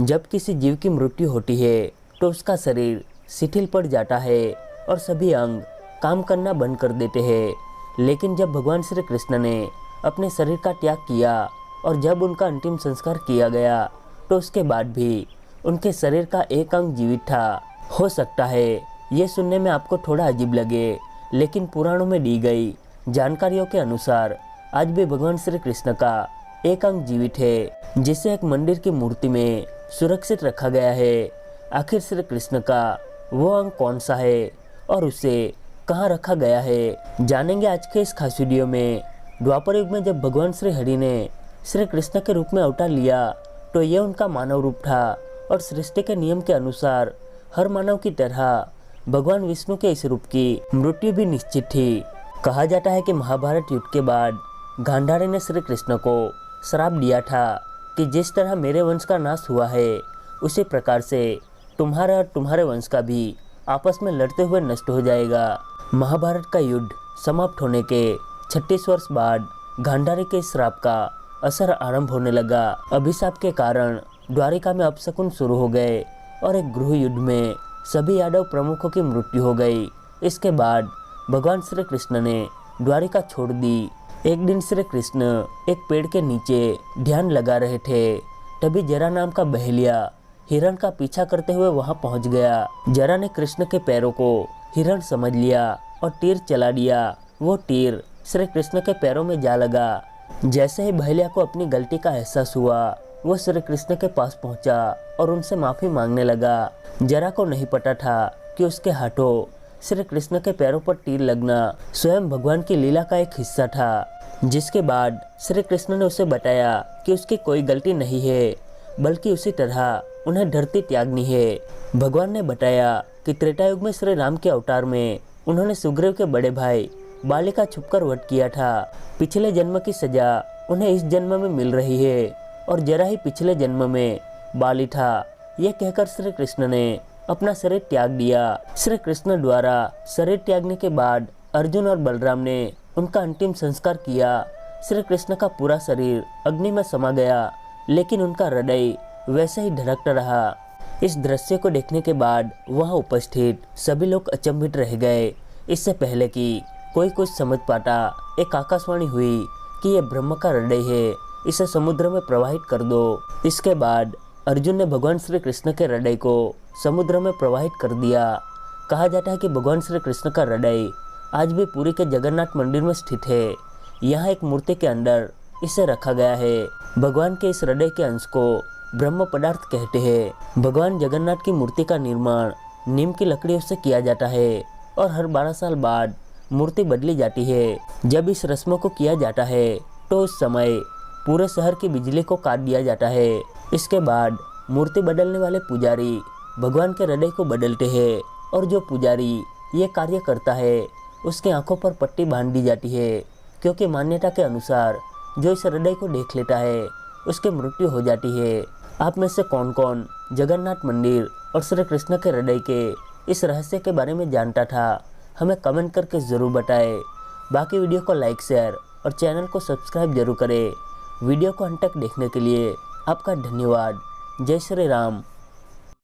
जब किसी जीव की मृत्यु होती है तो उसका शरीर शिथिल पड़ जाता है और सभी अंग काम करना बंद कर देते हैं। लेकिन जब भगवान श्री कृष्ण ने अपने शरीर का त्याग किया और जब उनका अंतिम संस्कार किया गया तो उसके बाद भी उनके शरीर का एक अंग जीवित था। हो सकता है ये सुनने में आपको थोड़ा अजीब लगे, लेकिन पुराणों में दी गई जानकारियों के अनुसार आज भी भगवान श्री कृष्ण का एक अंग जीवित है, जिसे एक मंदिर की मूर्ति में सुरक्षित रखा गया है। आखिर श्री कृष्ण का वो अंग कौन सा है और उसे कहाँ रखा गया है, जानेंगे आज के इस खास वीडियो में। द्वापर युग में जब भगवान श्री हरि ने श्री कृष्ण के रूप में अवतार लिया तो यह उनका मानव रूप था और सृष्टि के नियम के अनुसार हर मानव की तरह भगवान विष्णु के इस रूप की मृत्यु भी निश्चित थी। कहा जाता है कि महाभारत युद्ध के बाद गांधारी ने श्री कृष्ण को श्राप दिया था कि जिस तरह मेरे वंश का नाश हुआ है उसी प्रकार से तुम्हारा और तुम्हारे वंश का भी आपस में लड़ते हुए नष्ट हो जाएगा। महाभारत का युद्ध समाप्त होने के 36 वर्ष बाद गांधारी के श्राप का असर आरंभ होने लगा। अभिशाप के कारण द्वारिका में अपशकुन शुरू हो गए और एक गृह युद्ध में सभी यादव प्रमुखों की मृत्यु हो गई। इसके बाद भगवान श्री कृष्ण ने द्वारिका छोड़ दी। एक दिन श्री कृष्ण एक पेड़ के नीचे ध्यान लगा रहे थे, तभी जरा नाम का बहेलिया हिरण का पीछा करते हुए वहां पहुंच गया। जरा ने कृष्ण के पैरों को हिरण समझ लिया और तीर चला दिया। वो तीर श्री कृष्ण के पैरों में जा लगा। जैसे ही बहेलिया को अपनी गलती का एहसास हुआ वो श्री कृष्ण के पास पहुंचा और उनसे माफी मांगने लगा। जरा को नहीं पता था कि उसके हाथों श्री कृष्ण के पैरों पर तीर लगना स्वयं भगवान की लीला का एक हिस्सा था। जिसके बाद श्री कृष्ण ने उसे बताया कि उसकी कोई गलती नहीं है, बल्कि उसी तरह उन्हें धरती त्यागनी है। भगवान ने बताया कि त्रेता युग में श्री राम के अवतार में उन्होंने सुग्रीव के बड़े भाई बाली का छुपकर वध किया था। पिछले जन्म की सजा उन्हें इस जन्म में मिल रही है और जरा ही पिछले जन्म में बाली था। यह कहकर श्री कृष्ण ने अपना शरीर त्याग दिया। श्री कृष्ण द्वारा शरीर त्यागने के बाद अर्जुन और बलराम ने उनका अंतिम संस्कार किया। श्री कृष्ण का पूरा शरीर अग्नि में समा गया, लेकिन उनका हृदय वैसे ही धड़कता रहा। इस दृश्य को देखने के बाद वहां उपस्थित सभी लोग अचंभित रह गए। इससे पहले कि कोई कुछ समझ पाता, एक आकाशवाणी हुई कि यह ब्रह्म का हृदय है, इसे समुद्र में प्रवाहित कर दो। इसके बाद अर्जुन ने भगवान श्री कृष्ण के हृदय को समुद्र में प्रवाहित कर दिया। कहा जाता है कि भगवान श्री कृष्ण का हृदय आज भी पुरी के जगन्नाथ मंदिर में स्थित है। यहाँ एक मूर्ति के अंदर इसे रखा गया है। भगवान के इस हृदय के अंश को ब्रह्म पदार्थ कहते हैं। भगवान जगन्नाथ की मूर्ति का निर्माण नीम की लकड़ियों से किया जाता है और हर 12 साल बाद मूर्ति बदली जाती है। जब इस रस्म को किया जाता है तो उस समय पूरे शहर की बिजली को काट दिया जाता है। इसके बाद मूर्ति बदलने वाले पुजारी भगवान के हृदय को बदलते हैं और जो पुजारी ये कार्य करता है उसकी आंखों पर पट्टी बांध दी जाती है, क्योंकि मान्यता के अनुसार जो इस हृदय को देख लेता है उसकी मृत्यु हो जाती है। आप में से कौन कौन जगन्नाथ मंदिर और श्री कृष्ण के हृदय के इस रहस्य के बारे में जानता था, हमें कमेंट करके ज़रूर बताएं। बाकी वीडियो को लाइक, शेयर और चैनल को सब्सक्राइब जरूर करें। वीडियो को अंत तक देखने के लिए आपका धन्यवाद। जय श्री राम।